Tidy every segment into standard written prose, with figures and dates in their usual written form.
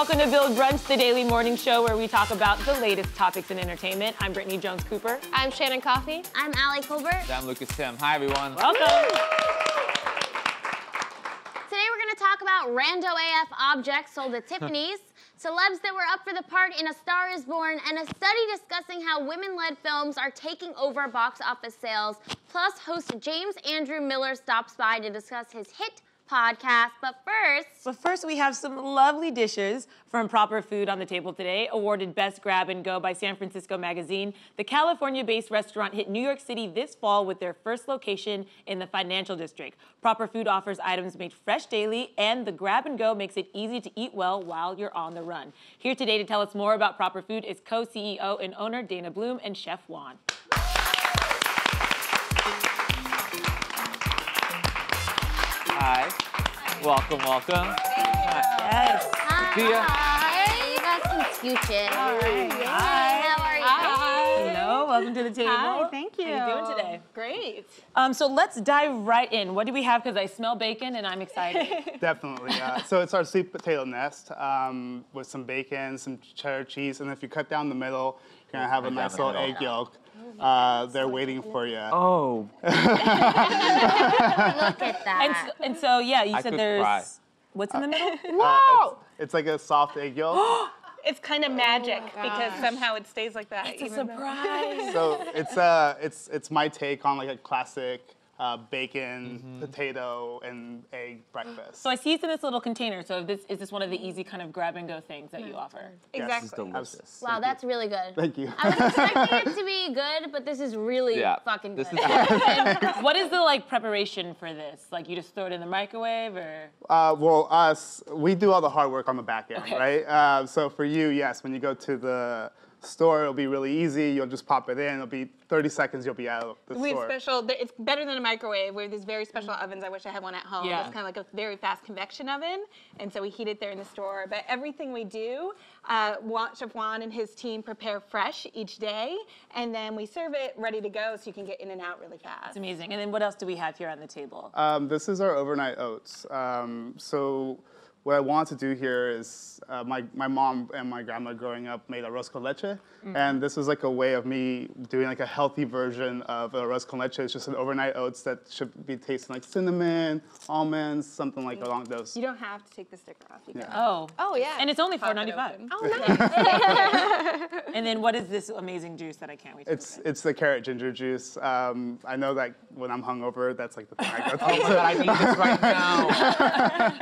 welcome to Build Brunch, the daily morning show where we talk about the latest topics in entertainment. I'm Brittany Jones-Cooper. I'm Shannon Coffey. I'm Allie Colbert. I'm Lucas Tim. Hi, everyone. Welcome. Today we're going to talk about rando AF objects sold at Tiffany's, celebs that were up for the part in A Star is Born, and a study discussing how women-led films are taking over box office sales. Plus, host James Andrew Miller stops by to discuss his hit podcast. But first, we have some lovely dishes from Proper Food on the table today, awarded Best Grab and Go by San Francisco Magazine. The California-based restaurant hit New York City this fall with their first location in the financial district. Proper Food offers items made fresh daily, and the Grab and Go makes it easy to eat well while you're on the run. Here today to tell us more about Proper Food is co-CEO and owner Dana Bloom and Chef Juan. Hi. Welcome. Yes. hi. You got some scooches. All right. Hi. How are you? Hi. Hello, welcome to the table. Hi, thank you. How you doing today? Great. So let's dive right in. What do we have? Because I smell bacon and I'm excited. Definitely. So it's our sweet potato nest with some bacon, some cheddar cheese, and if you cut down the middle, you're gonna have a nice little egg yolk. They're waiting for you. Oh. Look at that. And so, yeah, you I said could there's... cry. What's in the middle? Whoa! It's like a soft egg yolk. It's kind of magic because somehow it stays like that. It's a surprise. So it's my take on like a classic bacon, potato, and egg breakfast. So I see it's in this little container. So is this one of the easy kind of grab and go things that you offer? Exactly. Delicious. Wow, that's really good. Thank you. I was expecting it to be good, but this is really fucking good. This is And what is the preparation for this? Like you just throw it in the microwave or? Well, we do all the hard work on the back end, Okay. right? So for you, yes, when you go to the store, it'll be really easy. You'll just pop it in. It'll be 30 seconds. You'll be out of the We have store. it's better than a microwave. We have these very special ovens. I wish I had one at home. Yeah. It's kind of like a very fast convection oven, and so we heat it there in the store. But everything we do, Chef Juan and his team prepare fresh each day, and then we serve it ready to go so you can get in and out really fast. It's amazing. And then what else do we have here on the table? This is our overnight oats. So what I want to do here is my mom and my grandma growing up made arroz con leche, and this was like a way of me doing like a healthy version of arroz con leche. It's just an overnight oats that should be tasting like cinnamon, almonds, something like along those. You don't have to take the sticker off. You can. Oh, yeah. And it's only Pop it $4.95. open. Oh, nice. And then what is this amazing juice that I can't wait to open? It's the carrot ginger juice. I know that when I'm hungover, that's like the thing I go to. Oh my God, I need this right now.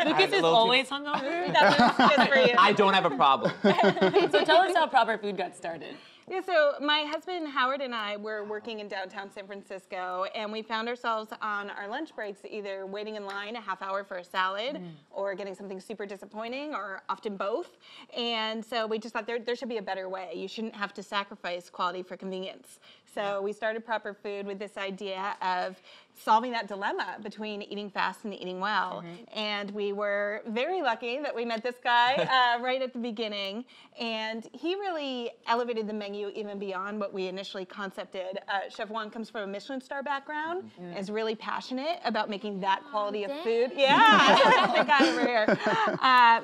Lucas is always hungover. That was just for you. I don't have a problem. So tell us how Proper Food got started. Yeah, so my husband Howard and I were working in downtown San Francisco, and we found ourselves on our lunch breaks either waiting in line a half hour for a salad or getting something super disappointing, or often both. And so we just thought there should be a better way. You shouldn't have to sacrifice quality for convenience. So we started Proper Food with this idea of solving that dilemma between eating fast and eating well. And we were very lucky that we met this guy right at the beginning. And he really elevated the menu even beyond what we initially concepted. Chef Juan comes from a Michelin star background and is really passionate about making that quality of food. Yeah, the guy over here.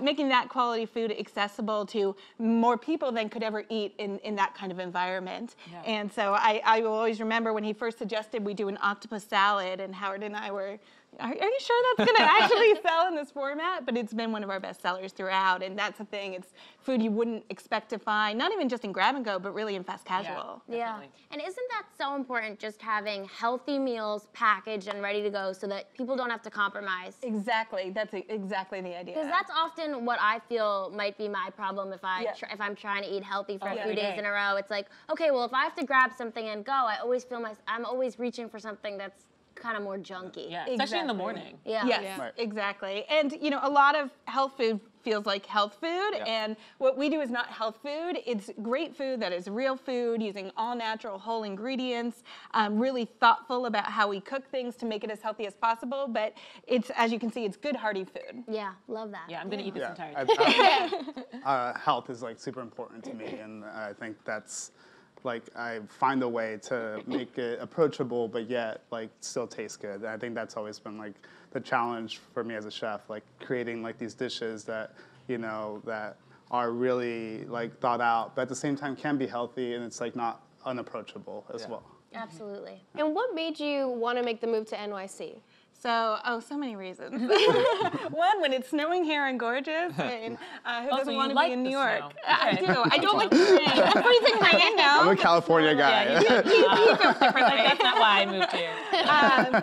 Making that quality food accessible to more people than could ever eat in that kind of environment. Yeah. And so I will always remember when he first suggested we do an octopus salad, and Howard and I were, are you sure that's going to actually sell in this format? But it's been one of our best sellers throughout, and that's the thing. It's food you wouldn't expect to find, not even just in grab and go, but really in fast casual. Yeah. And isn't that so important, just having healthy meals packaged and ready to go so that people don't have to compromise? Exactly. That's exactly the idea. Because that's often what I feel might be my problem if if I'm trying to eat healthy for a few days in a row. It's like, okay, well, if I have to grab something and go, I always feel I'm always reaching for something that's kind of more junky. Yeah, especially in the morning. Yeah. Yes, Right. exactly. And a lot of health food feels like health food, and what we do is not health food. It's great food that is real food, using all natural whole ingredients, really thoughtful about how we cook things to make it as healthy as possible, but it's, as you can see, it's good hearty food. Yeah, love that. Yeah, I'm gonna eat this entire Health is like super important to me, and I think that's like I find a way to make it approachable, but yet like still taste good. And I think that's always been like the challenge for me as a chef, like creating like these dishes that that are really like thought out, but at the same time can be healthy, and it's like not unapproachable as well. Absolutely. And what made you want to make the move to NYC? So, so many reasons. One, when it's snowing here and gorgeous, and who doesn't want to be in New York? I do. I don't like the rain. I'm freezing rain now. I'm a California guy. That's not why I moved here.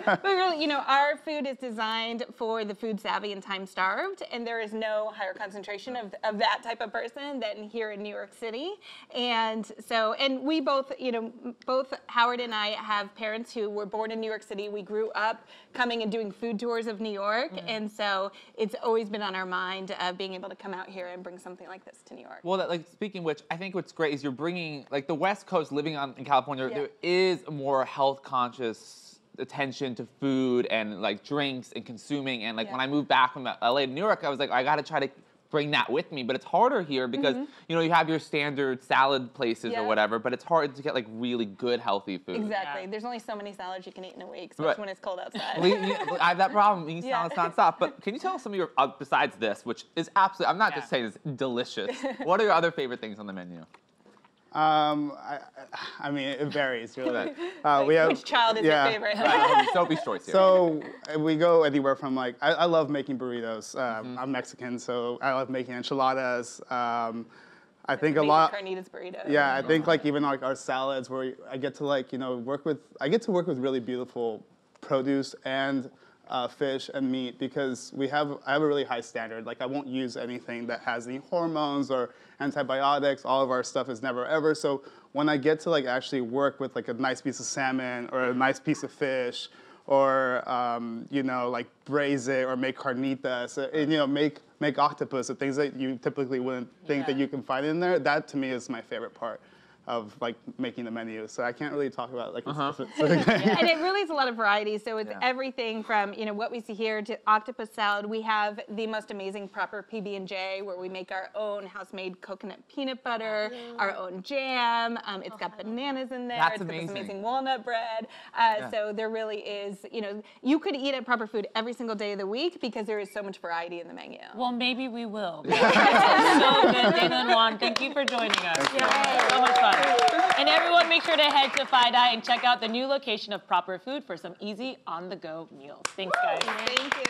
But really, you know, our food is designed for the food savvy and time starved, and there is no higher concentration of that type of person than here in New York City. And so, and we both, you know, both Howard and I have parents who were born in New York City. We grew up coming and doing food tours of New York, and so it's always been on our mind of being able to come out here and bring something like this to New York. Well, like speaking of which, I think what's great is you're bringing like the West Coast, living in California. There is a more health conscious attention to food and like drinks and consuming. And like when I moved back from LA to New York, I was like, I got to try to bring that with me, but it's harder here because you know you have your standard salad places or whatever, but it's hard to get like really good healthy food. Exactly. There's only so many salads you can eat in a week, especially when it's cold outside. I have that problem eating salads nonstop. But can you tell us some of your besides this, which is absolutely, I'm not just saying it's delicious. What are your other favorite things on the menu? I mean, it varies really. We have, which child is your favorite? Sophie's choice here. So we go anywhere from like, I love making burritos. I'm Mexican, so I love making enchiladas. I think a lot. Carnitas burrito. Yeah, I think like even like our salads, where I get to like work with really beautiful produce and fish and meat, because I have a really high standard. Like I won't use anything that has any hormones or antibiotics. All of our stuff is never ever. So when I get to like actually work with like a nice piece of salmon or a nice piece of fish, or like braise it or make carnitas, and make octopus, the things that you typically wouldn't think that you can find in there, that to me is my favorite part of like making the menu. So I can't really talk about like a specific thing. And it really is a lot of variety. So it's everything from what we see here to octopus salad. We have the most amazing proper PB&J where we make our own house-made coconut peanut butter, our own jam. It's got bananas in there. That's it's amazing. got this amazing walnut bread. So there really is, you could eat at Proper Food every single day of the week because there is so much variety in the menu. Well, maybe we will. So good, Dana and Juan. Thank you for joining us. So much fun. And everyone, make sure to head to FiDi and check out the new location of Proper Food for some easy on-the-go meals. Thanks, guys. Thank you.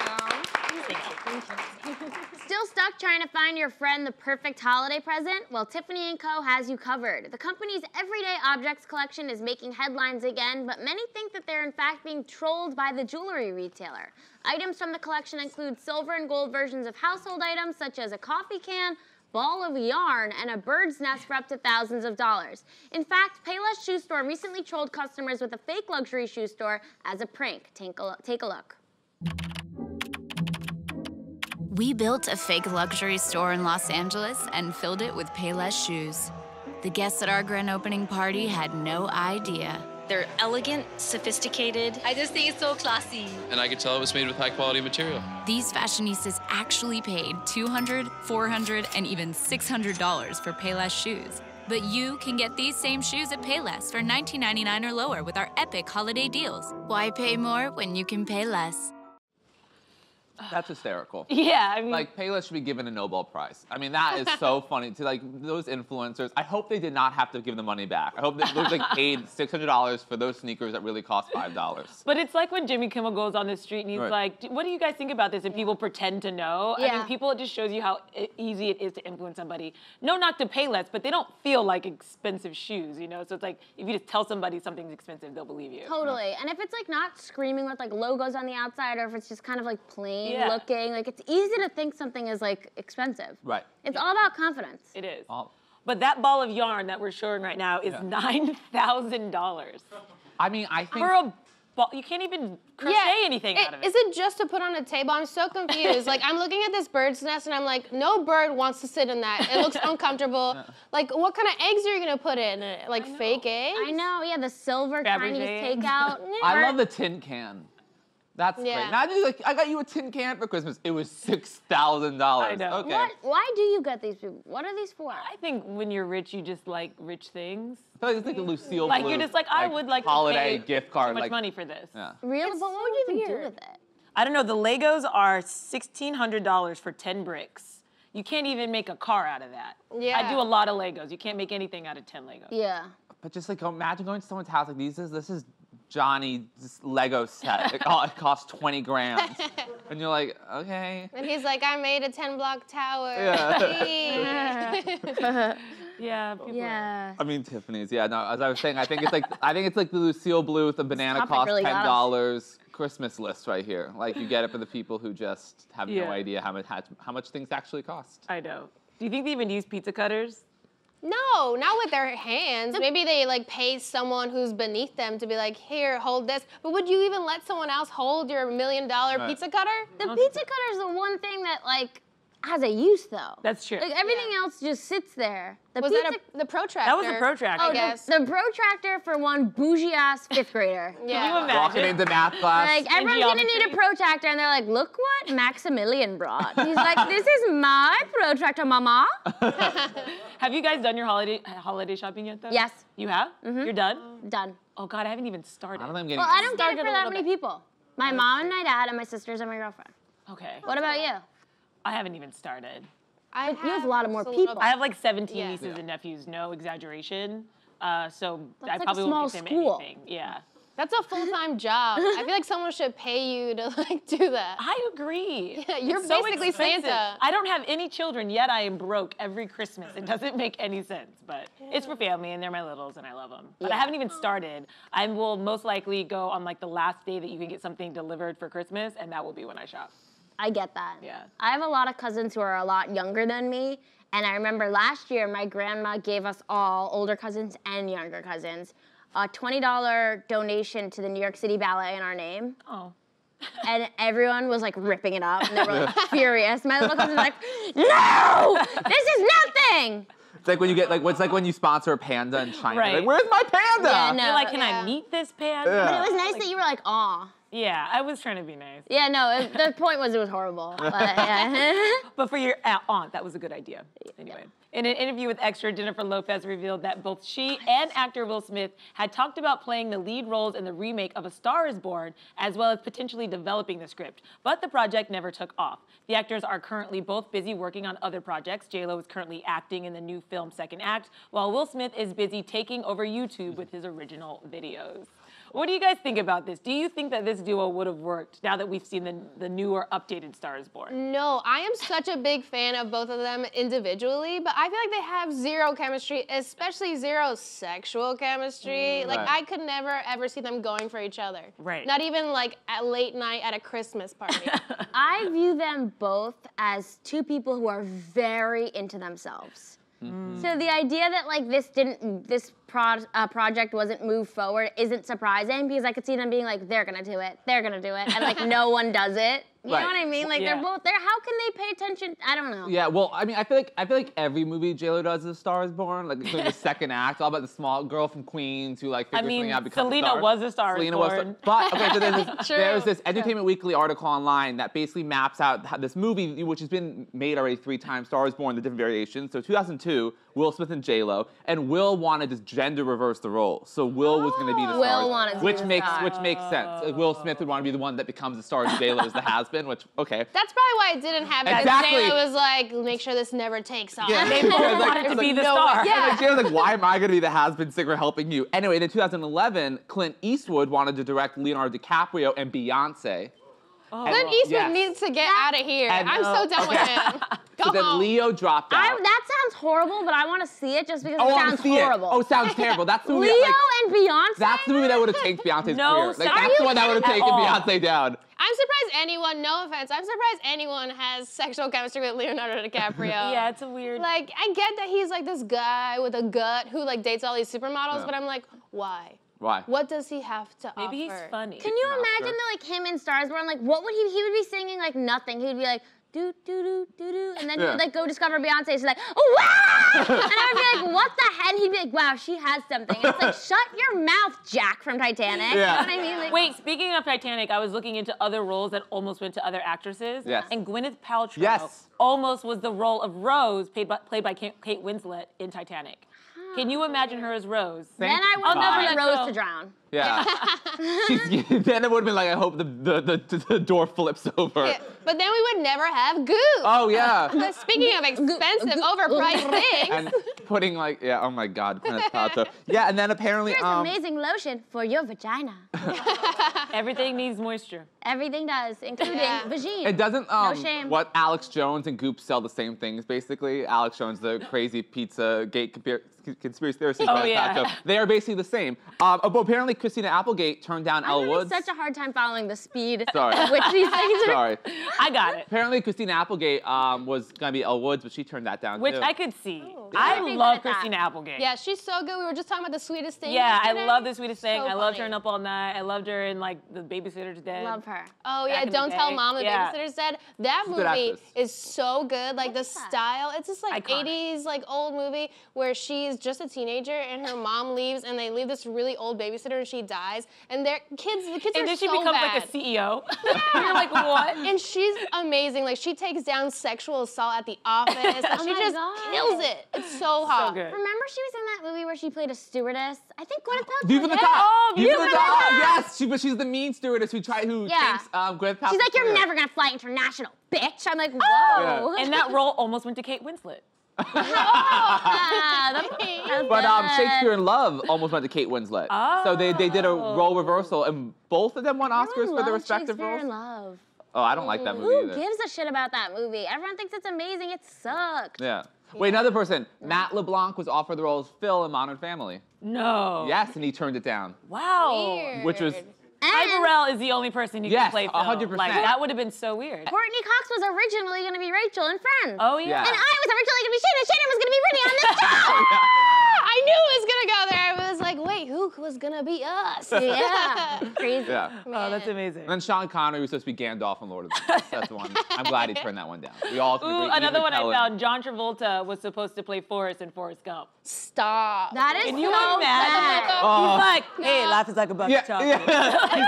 Still stuck trying to find your friend the perfect holiday present? Well, Tiffany Co has you covered. The company's everyday objects collection is making headlines again, but many think that they're in fact being trolled by the jewelry retailer. Items from the collection include silver and gold versions of household items such as a coffee can, ball of yarn, and a bird's nest for up to thousands of dollars. In fact, Payless Shoe Store recently trolled customers with a fake luxury shoe store as a prank. Take a look. We built a fake luxury store in Los Angeles and filled it with Payless shoes. The guests at our grand opening party had no idea. They're elegant, sophisticated. I just think it's so classy. And I could tell it was made with high quality material. These fashionistas actually paid $200, $400, and even $600 for Payless shoes. But you can get these same shoes at Payless for $19.99 or lower with our epic holiday deals. Why pay more when you can pay less? That's hysterical. Yeah, I mean, like Payless should be given a Nobel Prize. I mean, that is so funny to like those influencers. I hope they did not have to give the money back. I hope they like paid $600 for those sneakers that really cost $5. But it's like when Jimmy Kimmel goes on the street and he's like, "What do you guys think about this?" And people pretend to know. I mean, people, it just shows you how easy it is to influence somebody. No, not to pay less, but they don't feel like expensive shoes, So it's like if you just tell somebody something's expensive, they'll believe you. Totally. And if it's like not screaming with like logos on the outside, or if it's just kind of like plain looking, like it's easy to think something is like expensive. Right. It's all about confidence. It is. But that ball of yarn that we're showing right now is $9,000. I mean, I think for a ball, you can't even crochet anything out of it. Is it just to put on a table? I'm so confused. Like I'm looking at this bird's nest and I'm like, no bird wants to sit in that. It looks uncomfortable. Like what kind of eggs are you gonna put in it? Like fake eggs? I know. Yeah, the silver Chinese takeout. I love the tin can. That's great. Now I got you a tin can for Christmas. It was $6,000. I know. Okay. Why do you get these people? What are these for? I think when you're rich, you just like rich things. I feel like it's like a Lucille Like Bluth, you're just like, I would like holiday to pay gift card, so much like money for this. Yeah. Really? But what would you even do with it? I don't know. The Legos are $1,600 for 10 bricks. you can't even make a car out of that. Yeah. I do a lot of Legos. You can't make anything out of 10 Legos. Yeah. But just like imagine going to someone's house like this is Johnny's Lego set. It costs 20 grand. And you're like, okay. And he's like, I made a 10-block tower. Yeah. Yeah, people Yeah. I mean, Tiffany's. Yeah, no. As I was saying, I think it's like the Lucille Bluth, the banana topic costs really got $10 Christmas list right here. Like you get it for the people who just have no idea how much things actually cost. I know. Do you think they even use pizza cutters? No, not with their hands. Maybe they like pay someone who's beneath them to be like, here, hold this. But would you even let someone else hold your $1 million pizza cutter? The pizza cutter is the one thing that like has a use though. That's true. Like everything else just sits there. The Was pizza, that the protractor? That was a protractor. oh, I guess. the protractor for one bougie ass 5th grader. Can you Yeah. imagine? Walking into math class. Like everyone's gonna need a geometry? protractor, and they're like, "Look what Maximilian brought." He's like, "This is my protractor, mama." Have you guys done your holiday shopping yet, though? Yes. You have? You're done? Done. Oh, God, I haven't even started. I don't think I'm getting. Well, I don't get it Started for a that little many bit. people. My mom and my dad and my sisters and my girlfriend. Okay. What about you? I haven't even started. You have a lot of more just little people. I have like 17 Yeah. nieces and nephews, no exaggeration. So I like a probably small won't get them school. anything. Yeah. That's a full-time job. I feel like someone should pay you to like do that. I agree. Yeah, you're It's so basically expensive. Santa. I don't have any children, yet I am broke every Christmas. It doesn't make any sense, but it's for family, and they're my littles, and I love them. But I haven't even started. I will most likely go on like the last day that you can get something delivered for Christmas, and that will be when I shop. I get that. Yeah. I have a lot of cousins who are a lot younger than me, and I remember last year my grandma gave us all, older cousins and younger cousins, a $20 donation to the New York City Ballet in our name. Oh. And everyone was like ripping it up, and they were like furious. My little cousin was like, "No, this is nothing." It's like when you get it's like when you sponsor a panda in China. Right. Like, where's my panda? Yeah, no. You're like, can yeah. I meet this panda? Yeah. But it was nice that you were like, "Aw." Yeah, I was trying to be nice. Yeah, no, the point was it was horrible. But, yeah. But for your aunt, that was a good idea. Anyway, in an interview with Extra, Jennifer Lopez revealed that both she and actor Will Smith had talked about playing the lead roles in the remake of A Star is Born, as well as potentially developing the script. But the project never took off. The actors are currently both busy working on other projects. J-Lo is currently acting in the new film Second Act, while Will Smith is busy taking over YouTube with his original videos. What do you guys think about this? Do you think that this duo would have worked now that we've seen the newer, updated Star is Born? No, I am such a big fan of both of them individually, but I feel like they have zero chemistry, especially zero sexual chemistry. Like, Right. I could never, ever see them going for each other. Right. Not even, like, at late night at a Christmas party. I view them both as two people who are very into themselves. So the idea that like this project wasn't moved forward isn't surprising, because I could see them being like, they're gonna do it, and like no one does it. You know what I mean? Like Yeah. they're both there. How can they pay attention? I don't know. Yeah, well, I mean, I feel like every movie J-Lo does is A Star is Born, like including the second act, all about the small girl from Queens who like figures something out, becomes Selena a star. was A Star is Selena was, Born. but okay, so there's True. this Entertainment Weekly article online that basically maps out how this movie, which has been made already 3 times, Star is Born, the different variations. So 2002, Will Smith and J-Lo, and Will wanted to gender reverse the role. So Will was going to be the Will star, wanted to be which the makes star. which makes sense. Will Smith would want to be the one that becomes the star, and J-Lo is the has-been, which okay. That's probably why it didn't happen. 'Cause Exactly. J-Lo was like, make sure this never takes off. Yeah. They both Like, wanted to be the no star. way. Yeah. Like, J-Lo's like, why am I going to be the has-been singer helping you? Anyway, in 2011, Clint Eastwood wanted to direct Leonardo DiCaprio and Beyonce. Clint Eastwood Yes. needs to get out of here. And- I'm so done with him. Go So then home. Leo dropped out. That sounds horrible, but I want to see it just because Oh, it I want sounds to see horrible. it. Oh, it sounds terrible. That's the movie. Leo That, and Beyonce. that's the movie that would have taken Beyonce's No, career. Like, are that's you the one that would have kidding? taken At all. Beyonce down. I'm surprised anyone, no offense, I'm surprised anyone has sexual chemistry with Leonardo DiCaprio. Yeah, it's a weird. Like, I get that he's like this guy with a gut who like dates all these supermodels, Yeah. but I'm like, why? Why? What does he have to offer? Maybe he's funny. Can you An imagine Oscar. that, like him in Stars Born? Like, what would he would be singing like nothing. He would be like do do do do do, and then he Yeah. would like go discover Beyonce. She's like, oh, wow! And I would be like, what the heck? And he'd be like, wow, she has something. And it's like, shut your mouth, Jack from Titanic. Yeah. You know what I mean? Like, Wait, speaking of Titanic, I was looking into other roles that almost went to other actresses. Yes. And Gwyneth Paltrow Yes. almost was the role of Rose, played by Kate Winslet in Titanic. Can you imagine her as Rose? Then I would I'll never want let Rose go. to drown. Yeah. Then it would have been like, I hope the door flips over. Yeah, but then we would never have Goop. Oh, yeah. But speaking of expensive, overpriced things. And putting like, yeah, oh my God, Gwyneth Paltrow. Yeah, and then apparently, Here's amazing lotion for your vagina. Everything needs moisture. Everything does, including vagine. it doesn't, shame. what Alex Jones and Goop sell the same things, basically. Alex Jones, the crazy pizza gate conspiracy theorist. yeah. They are basically the same. But apparently Christina Applegate turned down Elle I'm Woods. having such a hard time following the speed Sorry. at which these things are. Sorry. I got it. Apparently Christina Applegate was gonna be Elle Woods, but she turned that down Which too. I could see. I'd I be good love at that. Christina Applegate. Yeah, she's so good. We were just talking about The Sweetest Thing. Yeah, I yesterday. love The Sweetest Thing. So I loved her funny. in Up All Night. I loved her in like The Babysitter's Dead. Love her. Oh Back yeah, in the Don't Tell day. Mom the Yeah. Babysitter's Dead. That She's a good movie actress. is so good. Like the style, it's just like Iconic. 80s like old movie where she's just a teenager and her mom leaves and they leave this really old babysitter and she dies and the kids And are then she so becomes bad. like a CEO. You're like, what? And she's amazing. Like she takes down sexual assault at the office. Like, she my just God. kills it. It's so hot. So good. Remember she was in that movie where she played a stewardess? I think Gwyneth Paltrow. View from the yeah. top. Oh, View from the top. top. Yes, but she's the mean stewardess who Yeah. thinks Gwyneth Paltrow. She's like, you're never gonna fly international, bitch. I'm like, whoa. And that role almost went to Kate Winslet. That's But good. Shakespeare in Love almost went to Kate Winslet. So they did a role reversal, and both of them won Oscars Everyone for their loves respective Shakespeare roles. in Love. Oh, I don't like that movie Who either. gives a shit about that movie? Everyone thinks it's amazing. It sucked. Yeah. Wait, another person. Matt LeBlanc was offered the role as Phil in Modern Family. No. Yes, and he turned it down. Wow. Weird. Which was Ty And Burrell is the only person who Yes, can play Phil. 100%. Like, that would have been so weird. Courtney Cox was originally going to be Rachel in Friends. Oh, yeah. Yeah. And I was originally going to be Shannon. Shannon was going to be Brittany on this show. I knew it was gonna go there. I was like, wait, who was gonna be us? Yeah. Crazy. yeah. Oh, that's amazing. And then Sean Connery was supposed to be Gandalf in Lord of the Rings. That's the one. I'm glad he turned that one down. We all can Ooh, agree. another Ian one I McKellen. found. John Travolta was supposed to play Forrest in Forrest Gump. Stop. That is Can you so imagine? sad. Oh. He's like, hey, life is like a bucket Yeah, of chocolate. yeah. He's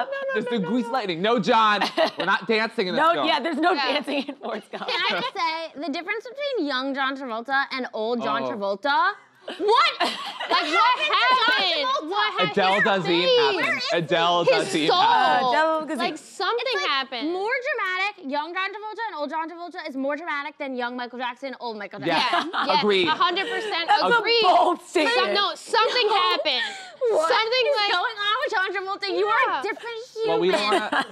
like, Just the grease lightning. No, John. We're not dancing in this No, film. yeah, there's no dancing in Forrest Gump. Can I just say, the difference between young John Travolta and old John Oh. Travolta? What? Like what happened? What happened? Adele does Ian happen. Adele does His Ian soul. happen. Like something happened. More dramatic, young John Travolta and old John Travolta is more dramatic than young Michael Jackson, old Michael Jackson. Yeah. Yes, Agreed. 100% That's agreed. a bold statement. No, something happened. What Something is like going on with John Travolta? You are Yeah. a different human. Well, we don't want to.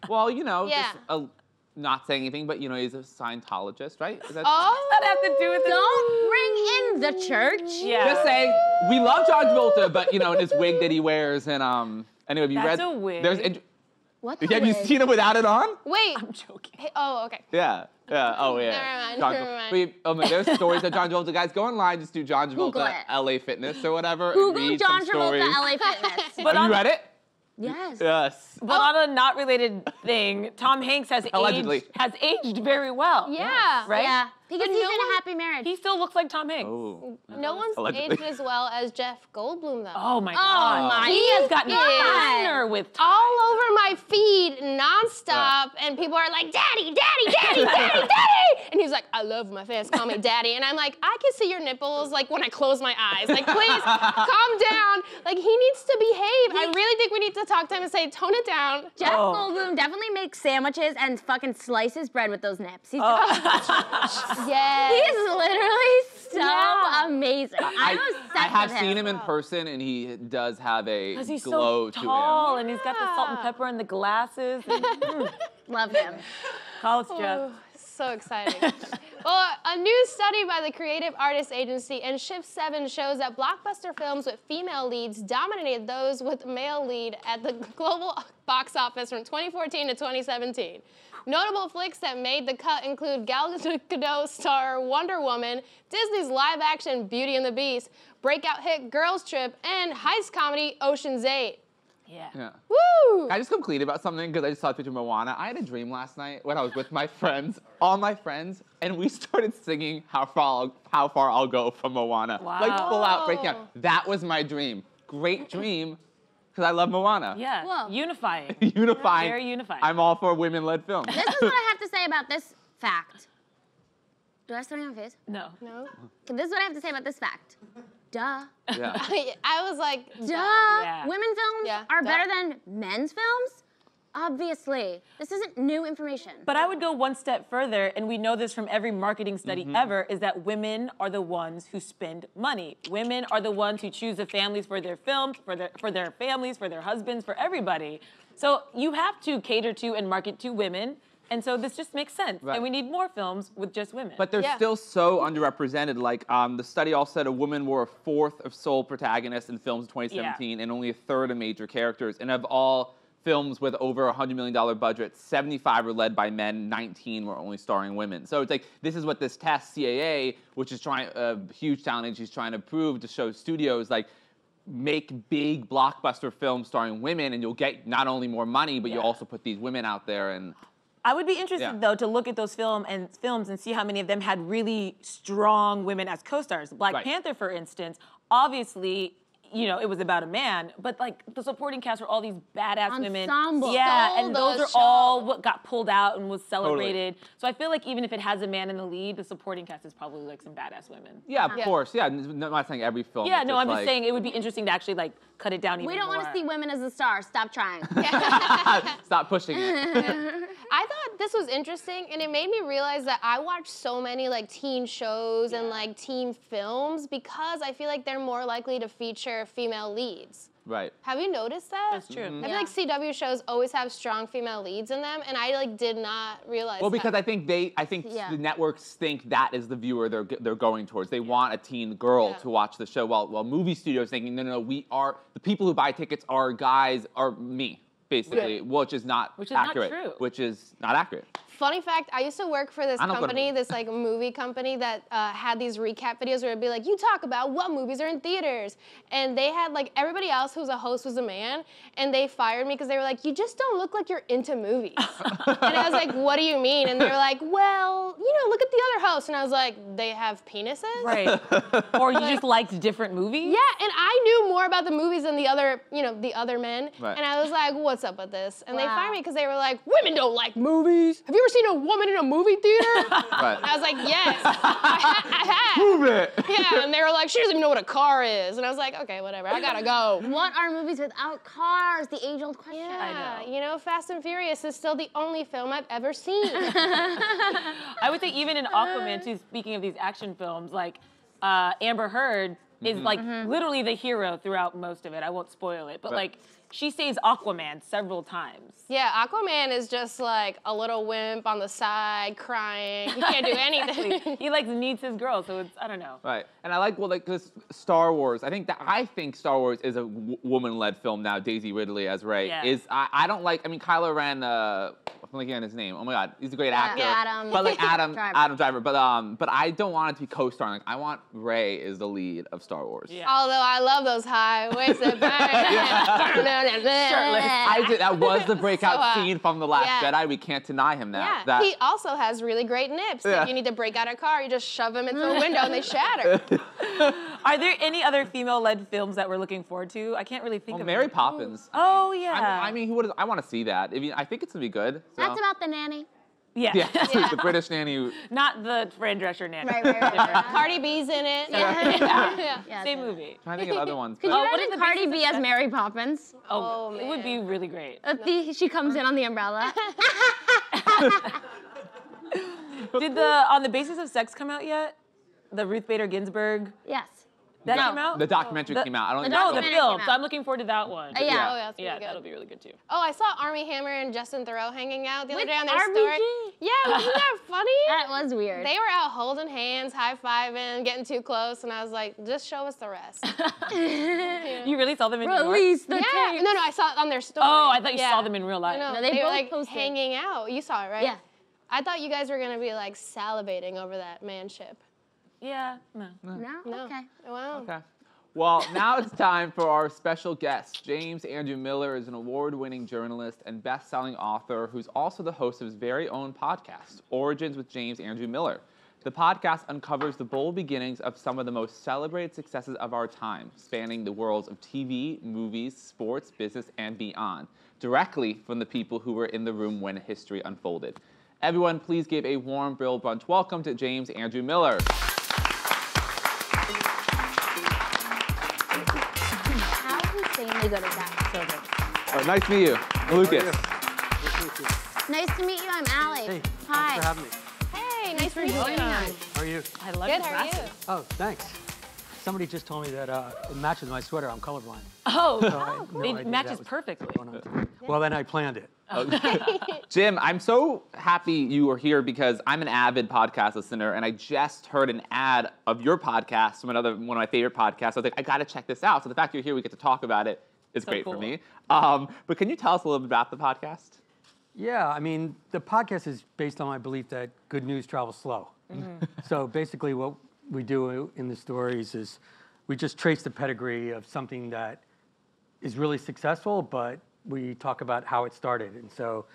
Well, you know, Yeah. just not saying anything, but you know, he's a Scientologist, right? Is that, Oh. That have to do with it. Don't bring in the church. Yeah. Just saying, we love John Travolta, but you know, in his wig that he wears, and anyway, have you That's read? a wig. What the Have you wig? seen him without it on? Wait. I'm joking. Hey, oh, okay. Yeah. Yeah. Oh, yeah. Never mind, John never Travolta. mind. There's stories of John Travolta. Guys, go online, just do John Google Travolta it. LA Fitness or whatever. and Google read John some Travolta stories. LA Fitness. But Have on, you read it? Yes. Yes. but on a not related thing, Tom Hanks Allegedly. has aged very well. Yeah. Right? Yeah. Because But he's no in one- a happy marriage. He still looks like Tom Hanks. Oh. No one's Allegedly. aged as well as Jeff Goldblum, though. Oh my God. my He has gotten God. finer with time. All over my feed, nonstop, and people are like, "Daddy, Daddy, Daddy, Daddy, Daddy," and he's like, "I love my fans, call me Daddy," and I'm like, "I can see your nipples, like when I close my eyes. Like, please, calm down. Like, he needs to behave. I really think we need to talk to him and say, tone it down." Jeff Oh. Goldblum definitely makes sandwiches and fucking slices bread with those nips. He's Yes. He's literally so Yeah. amazing. I'm obsessed I have with seen him in person, and he does have a Because he's glow so to tall, him. and he's got the salt and pepper and the glasses. And, Love him. call us Jeff. Oh, so exciting. Well, a new study by the Creative Artists Agency and Shift 7 shows that blockbuster films with female leads dominated those with male lead at the global box office from 2014 to 2017. Notable flicks that made the cut include Gal Gadot star Wonder Woman, Disney's live-action Beauty and the Beast, breakout hit Girls Trip, and heist comedy Ocean's 8. Yeah. Yeah. Woo! Can I just come clean about something? Because I just saw a picture of Moana. I had a dream last night when I was with my friends, all my friends, and we started singing How Far I'll Go from Moana. Wow. Like full out breakdown. That was my dream. Great dream, because I love Moana. Yeah. Whoa. Unifying. Unifying. Very unifying. I'm all for women-led films. This is what I have to say about this fact. Do I have something on my face? No. No? Okay, this is what I have to say about this fact. Duh. Yeah. I was like, Duh. Yeah. Women films Yeah, are duh. better than men's films? Obviously. This isn't new information. But I would go one step further, and we know this from every marketing study ever, is that women are the ones who spend money. Women are the ones who choose the families for their films, for their families, for their husbands, for everybody. So you have to cater to and market to women, and so this just makes sense. Right. And we need more films with just women. But they're still so underrepresented. Like the study also said a woman were a fourth of sole protagonists in films in 2017 and only a third of major characters. And of all films with over $100 million budgets, 75 were led by men, 19 were only starring women. So it's like, this is what this test, CAA, which is trying, a huge talent agency is trying to prove to show studios, like, make big blockbuster films starring women and you'll get not only more money, but you also put these women out there and... I would be interested, though, to look at those films and see how many of them had really strong women as co-stars. Black Panther, for instance, obviously, you know, it was about a man, but like the supporting cast were all these badass women. Yeah, and those are all what got pulled out and was celebrated. So I feel like even if it has a man in the lead, the supporting cast is probably like some badass women. Yeah, of course. Yeah, I'm not saying every film. Yeah, no, I'm just saying it would be interesting to actually like cut it down even more. We don't want to see women as the stars. Stop trying. Stop pushing it. I thought this was interesting, and it made me realize that I watch so many like teen shows and like teen films because I feel like they're more likely to feature female leads. Right. Have you noticed that? That's true. I feel like CW shows always have strong female leads in them, and I like did not realize. Well, because that. I think the networks think that is the viewer they're going towards. They want a teen girl to watch the show, while movie studios thinking, no, we are the people who buy tickets are guys, are me, basically, which is not accurate. Not true. Which is not accurate. Funny fact, I used to work for this company, this like movie company that had these recap videos where it'd be like, you talk about what movies are in theaters. And they had like, everybody else who was a host was a man, and they fired me because they were like, you just don't look like you're into movies. And I was like, what do you mean? And they were like, well, you know, look at the other hosts. And I was like, they have penises? Right. Or you just liked different movies? Yeah, and I knew more about the movies than the other, you know, the other men. Right. And I was like, what's up with this? And they fired me because they were like, women don't like movies. Have you ever seen a woman in a movie theater? Right. I was like, yes, I have. Move it. Yeah, and they were like, she doesn't even know what a car is. And I was like, okay, whatever, I gotta go. What are movies without cars? The age-old question. Yeah, you know, Fast and Furious is still the only film I've ever seen. I would say even in Aquaman, too, speaking of these action films, like Amber Heard is like literally the hero throughout most of it. I won't spoil it, but like she saves Aquaman several times. Yeah, Aquaman is just like a little wimp on the side crying. He can't do anything. He like needs his girl, so it's, I don't know. Right, and I like, well, like this Star Wars. I think Star Wars is a woman-led film now. Daisy Ridley as Rey is. I don't like. I mean, Kylo Ren. I'm blanking on his name. Oh my God, he's a great actor. Adam. But like Adam Driver. But I don't want it to be co-starring. Like I want Rey as the lead of Star Wars. Yeah. Although I love those high-waisted pants. Shirtless. That was the breakout scene from The Last Jedi. We can't deny him that. Yeah. He also has really great nips. If you need to break out a car, you just shove them into a window and they shatter. Are there any other female-led films that we're looking forward to? I can't really think of Mary any. Poppins. Oh yeah. I mean, I want to see that. I mean, I think it's gonna be good. So. That's about the nanny. Yeah. Yeah, the British nanny. Not the Fran Drescher nanny. Right. Cardi B's in it. Yeah. Same movie. I think of other ones. Could but- you imagine Cardi B as Mary Poppins? Oh, it would be really great. She comes in on the umbrella. Did On the Basis of Sex come out yet? The Ruth Bader Ginsburg? Yes. That came out? The documentary came out. I don't think No, it's the documentary film. came So out. I'm looking forward to that one. Yeah. Oh, yeah, that's Yeah, pretty good. that'll be really good too. Oh, I saw Armie Hammer and Justin Theroux hanging out the other With day on their RBG? story. Yeah, wasn't that funny? That was weird. They were out holding hands, high-fiving, getting too close, and I was like, just show us the rest. You really saw them in New York? Release the Yeah, tape. no, I saw it on their story. Oh, I thought you Yeah. saw them in real life. No, No, they were both like posted. hanging out. You saw it, right? Yeah. I thought you guys were gonna be like salivating over that manship. Yeah, no. No? No. Okay. Wow. Okay. Well, now it's time for our special guest. James Andrew Miller is an award-winning journalist and best-selling author who's also the host of his very own podcast, Origins with James Andrew Miller. The podcast uncovers the bold beginnings of some of the most celebrated successes of our time, spanning the worlds of TV, movies, sports, business, and beyond, directly from the people who were in the room when history unfolded. Everyone, please give a warm Brill Brunch welcome to James Andrew Miller. How insanely good is that? So good. Nice to meet you. Lucas. Nice to meet you. I'm Alex. Hey, Hi. thanks for having me. Hey, nice to meet you. How are you? I love Good, your how are you? glasses. Oh, thanks. Somebody just told me that it matches my sweater. I'm colorblind. Oh, So I had no it idea matches that was perfectly. going on. Well, then I planned it. Jim, I'm so happy you are here because I'm an avid podcast listener, and I just heard an ad of your podcast from one of my favorite podcasts. I was like, I got to check this out. So the fact you're here, we get to talk about it is So great cool. for me. But can you tell us a little bit about the podcast? Yeah, I mean, the podcast is based on my belief that good news travels slow. So basically what we do in the stories is we just trace the pedigree of something that is really successful, but we talk about how it started. And so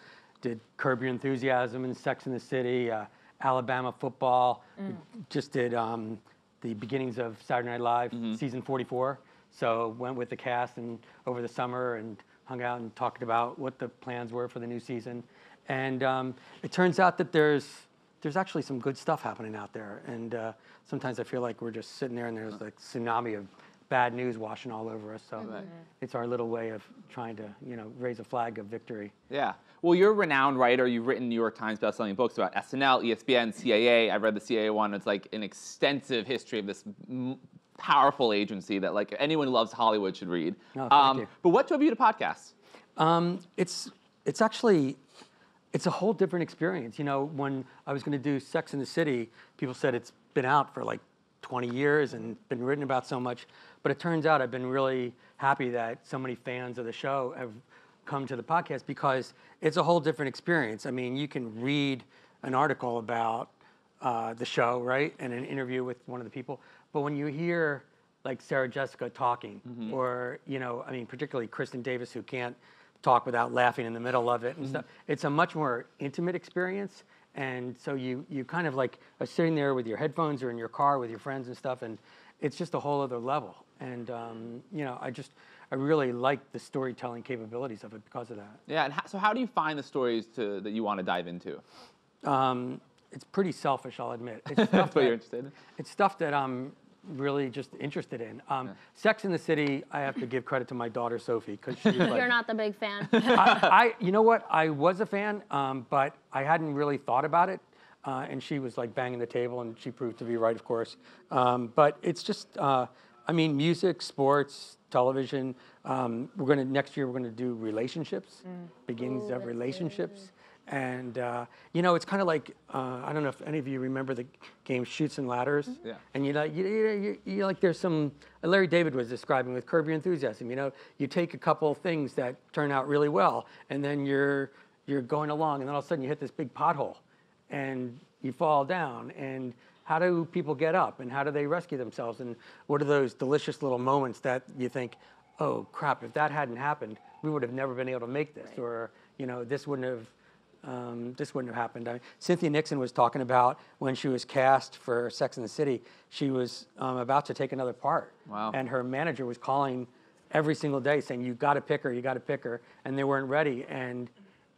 did Curb Your Enthusiasm and Sex and the City, Alabama football, we just did the beginnings of Saturday Night Live, season 44. So went with the cast and over the summer and hung out and talked about what the plans were for the new season. And it turns out that there's actually some good stuff happening out there. And sometimes I feel like we're just sitting there and there's like tsunami of bad news washing all over us. So it's our little way of trying to, raise a flag of victory. Yeah. Well, you're a renowned writer. You've written New York Times bestselling books about SNL, ESPN, CAA. I read the CAA one. It's like an extensive history of this powerful agency that like anyone who loves Hollywood should read. Oh, thank you. But what drove you to podcasts? It's actually, it's a whole different experience. When I was going to do Sex and the City, people said it's been out for like 20 years and been written about so much. But it turns out I've been really happy that so many fans of the show have come to the podcast because it's a whole different experience. I mean, you can read an article about the show, right? And an interview with one of the people. But when you hear like Sarah Jessica talking or, particularly Kristen Davis, who can't talk without laughing in the middle of it and stuff, it's a much more intimate experience. And so you kind of like are sitting there with your headphones or in your car with your friends and stuff, and it's just a whole other level. And, I really like the storytelling capabilities of it because of that. Yeah, and so how do you find the stories that you want to dive into? It's pretty selfish, I'll admit. It's stuff But you're interested in? It's stuff that I'm really just interested in. Sex and the City, I have to give credit to my daughter, Sophie, because she's like... You're not the big fan. You know what? I was a fan, but I hadn't really thought about it. And she was like banging the table, and she proved to be right, of course. But it's just, music, sports, television. Next year we're gonna do relationships, beginnings of relationships. And, it's kind of like, I don't know if any of you remember the game Chutes and Ladders. Yeah. And you like there's some, Larry David was describing with Curb Your Enthusiasm, you take a couple things that turn out really well, and then you're going along, and then all of a sudden you hit this big pothole, and you fall down, and how do people get up, and how do they rescue themselves, and what are those delicious little moments that you think, oh crap, if that hadn't happened, we would have never been able to make this, or, this wouldn't have happened. Cynthia Nixon was talking about when she was cast for Sex and the City, she was about to take another part. Wow. And her manager was calling every single day saying, you got to pick her, and they weren't ready. And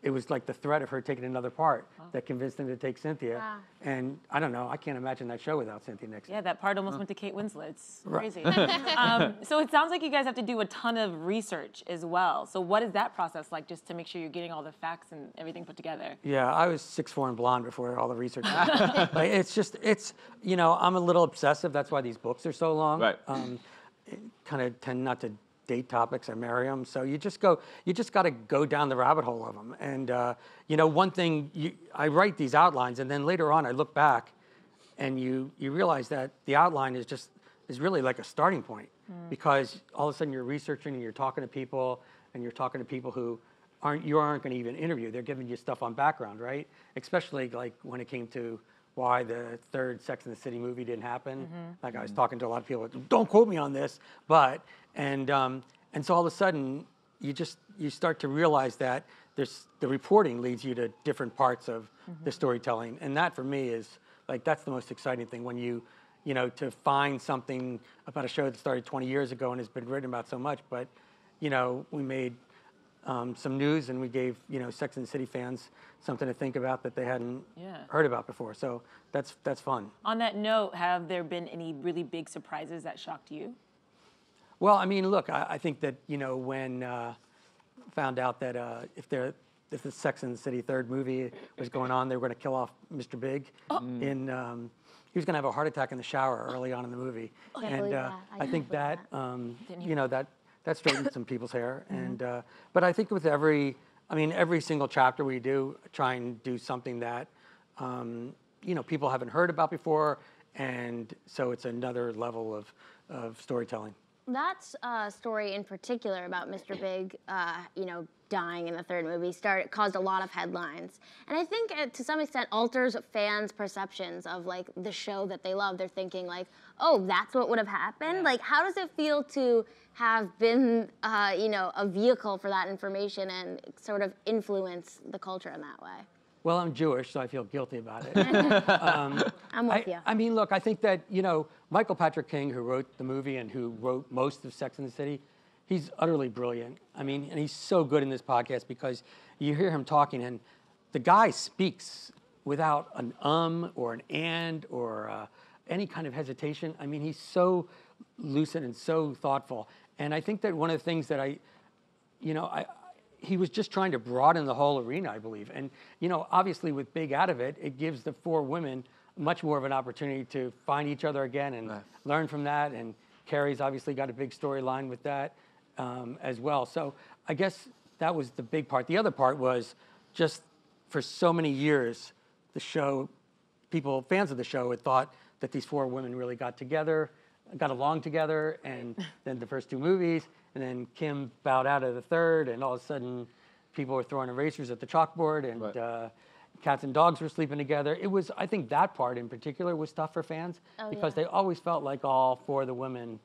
it was like the threat of her taking another part that convinced them to take Cynthia. Wow. And I don't know, I can't imagine that show without Cynthia Nixon. Yeah, that part almost went to Kate Winslet. It's crazy. So it sounds like you guys have to do a ton of research as well. So what is that process like, just to make sure you're getting all the facts and everything put together? Yeah, I was 6'4" and blonde before all the research. I'm a little obsessive. That's why these books are so long. Right. Kind of tend not to date topics or marry them. So you just got to go down the rabbit hole of them. And, one thing, I write these outlines, and then later on I look back and you realize that the outline is really like a starting point, because all of a sudden you're researching and you're talking to people who you aren't going to even interview. They're giving you stuff on background, right? Especially like when it came to why the third Sex and the City movie didn't happen. Like I was talking to a lot of people, don't quote me on this, but, and so all of a sudden you start to realize that the reporting leads you to different parts of the storytelling. And that for me is like, that's the most exciting thing, when to find something about a show that started 20 years ago and has been written about so much, but we made some news, and we gave Sex and the City fans something to think about that they hadn't heard about before. So that's fun. On that note, have there been any really big surprises that shocked you? Well, I mean, look, I think that when found out that if the Sex and the City third movie was going on, they were going to kill off Mr. Big. He was going to have a heart attack in the shower early on in the movie, and I think that that straightened some people's hair. And but I think with every single chapter we do, try and do something that people haven't heard about before, and so it's another level of storytelling. That story in particular about Mr. Big, dying in the third movie caused a lot of headlines. And I think to some extent alters fans' perceptions of like the show that they love. They're thinking like, oh, that's what would have happened? Like, how does it feel to have been, a vehicle for that information and sort of influence the culture in that way? Well, I'm Jewish, so I feel guilty about it. I'm with you. I mean, look, I think that, Michael Patrick King, who wrote the movie and who wrote most of Sex and the City, he's utterly brilliant. I mean, and he's so good in this podcast because you hear him talking, and the guy speaks without an or an and or any kind of hesitation. I mean, he's so lucid and so thoughtful. And I think that one of the things that he was just trying to broaden the whole arena, I believe. And, obviously with Big out of it, it gives the four women much more of an opportunity to find each other again and learn from that. And Carrie's obviously got a big storyline with that as well. So I guess that was the big part. The other part was just for so many years, the show, fans of the show had thought that these four women really got along together, and then the first two movies, and then Kim bowed out of the third, and all of a sudden people were throwing erasers at the chalkboard, and cats and dogs were sleeping together. I think that part in particular was tough for fans because they always felt like all four of the women,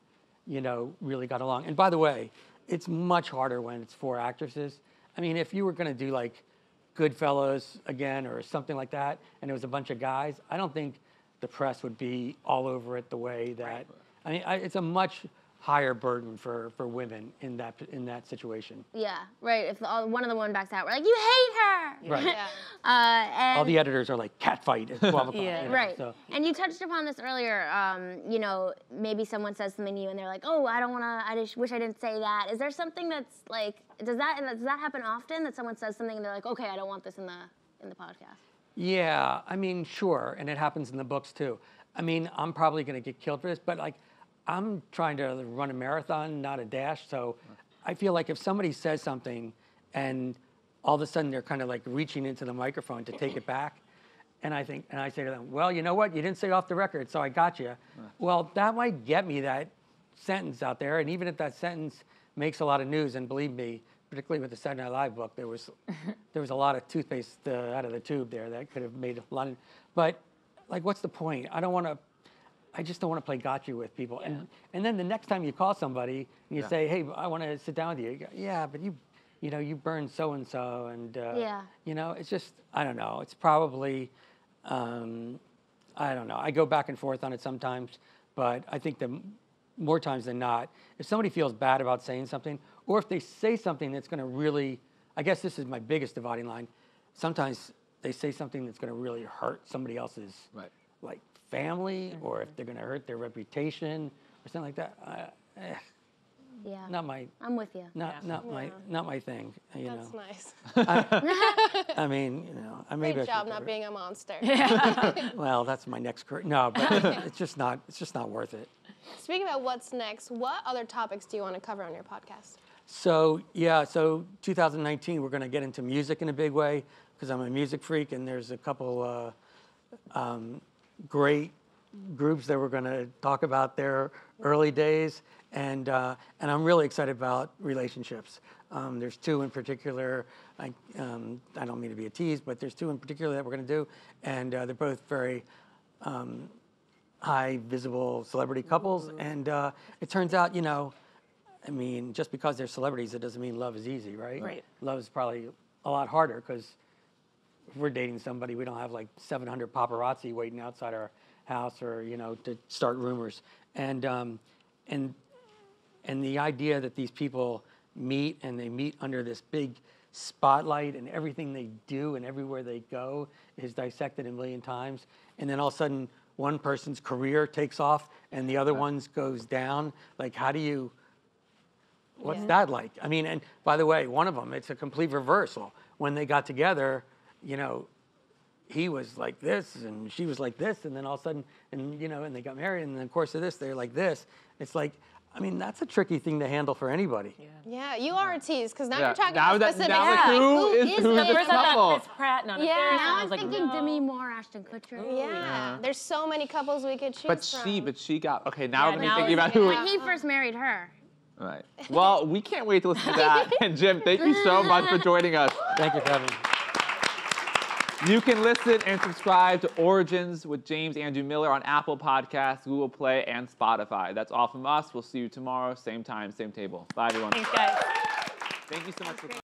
really got along. And by the way, it's much harder when it's four actresses. I mean, if you were going to do like Goodfellas again or something like that, and it was a bunch of guys, I don't think the press would be all over it the way that. I mean, it's a much higher burden for women in that situation. Yeah, right. If one of the women backs out, we're like, you hate her. Right. And all the editors are like, cat fight at 12 o'clock. Right. So. And you touched upon this earlier. Maybe someone says something to you and they're like, oh, I don't want to. I just wish I didn't say that. Is there something that's like, does that happen often, that someone says something and they're like, okay, I don't want this in the podcast? Yeah, I mean, sure, and it happens in the books too. I mean, I'm probably going to get killed for this, but like, I'm trying to run a marathon, not a dash. So I feel like if somebody says something and all of a sudden they're kind of like reaching into the microphone to take it back, and I say to them, well, you know what? You didn't say off the record, so I got you. Well, that might get me that sentence out there. And even if that sentence makes a lot of news, and believe me, particularly with the Saturday Night Live book, there was a lot of toothpaste out of the tube there that could have made a lot of, but like, what's the point? I just don't want to play gotcha with people. Yeah. And then the next time you call somebody and you say, hey, I want to sit down with you. You go, yeah, but you burned so-and-so. And, it's just, I don't know. It's probably, I don't know. I go back and forth on it sometimes, but I think that more times than not, if somebody feels bad about saying something, or if they say something that's going to really, I guess this is my biggest dividing line, sometimes they say something that's going to really hurt somebody else's like family, or if they're going to hurt their reputation or something like that. Not my. I'm with you. Not my thing. That's nice. I mean, maybe. Great job not being a monster. Well, that's my next career. No, but it's just not worth it. Speaking about what's next, what other topics do you want to cover on your podcast? So 2019, we're going to get into music in a big way because I'm a music freak, and there's a couple great groups that we're going to talk about their early days, and I'm really excited about relationships. There's two in particular. I don't mean to be a tease, but there's two in particular that we're going to do, and they're both very high visible celebrity couples, and it turns out, I mean, just because they're celebrities, it doesn't mean love is easy, right? Right. Love is probably a lot harder because if we're dating somebody, we don't have like 700 paparazzi waiting outside our house, or to start rumors. And the idea that these people meet, and they meet under this big spotlight, and everything they do and everywhere they go is dissected a million times. And then all of a sudden, one person's career takes off and the other one's goes down. Like, how do you, what's that like? I mean, and by the way, one of them, it's a complete reversal. When they got together, you know, he was like this and she was like this, and then all of a sudden, and you know, and they got married, and in the course of this, they're like this. It's like, I mean, that's a tricky thing to handle for anybody. Yeah, you are a tease, because now Yeah. you're talking Now about that- specific. now, like, who is this? the First I thought couple? Chris Pratt, not Yeah. Ferris, and Now I I'm was like, thinking no. Demi Moore, Ashton Kutcher. Yeah, there's so many couples we could choose But from. she got, okay, now Yeah, let me now thinking it's- about who. When he first married her. Right. Well, we can't wait to listen to that. And Jim, thank you so much for joining us. Thank you for having me. You can listen and subscribe to Origins with James Andrew Miller on Apple Podcasts, Google Play, and Spotify. That's all from us. We'll see you tomorrow, same time, same table. Bye, everyone. Thanks, guys. Thank you so much for coming.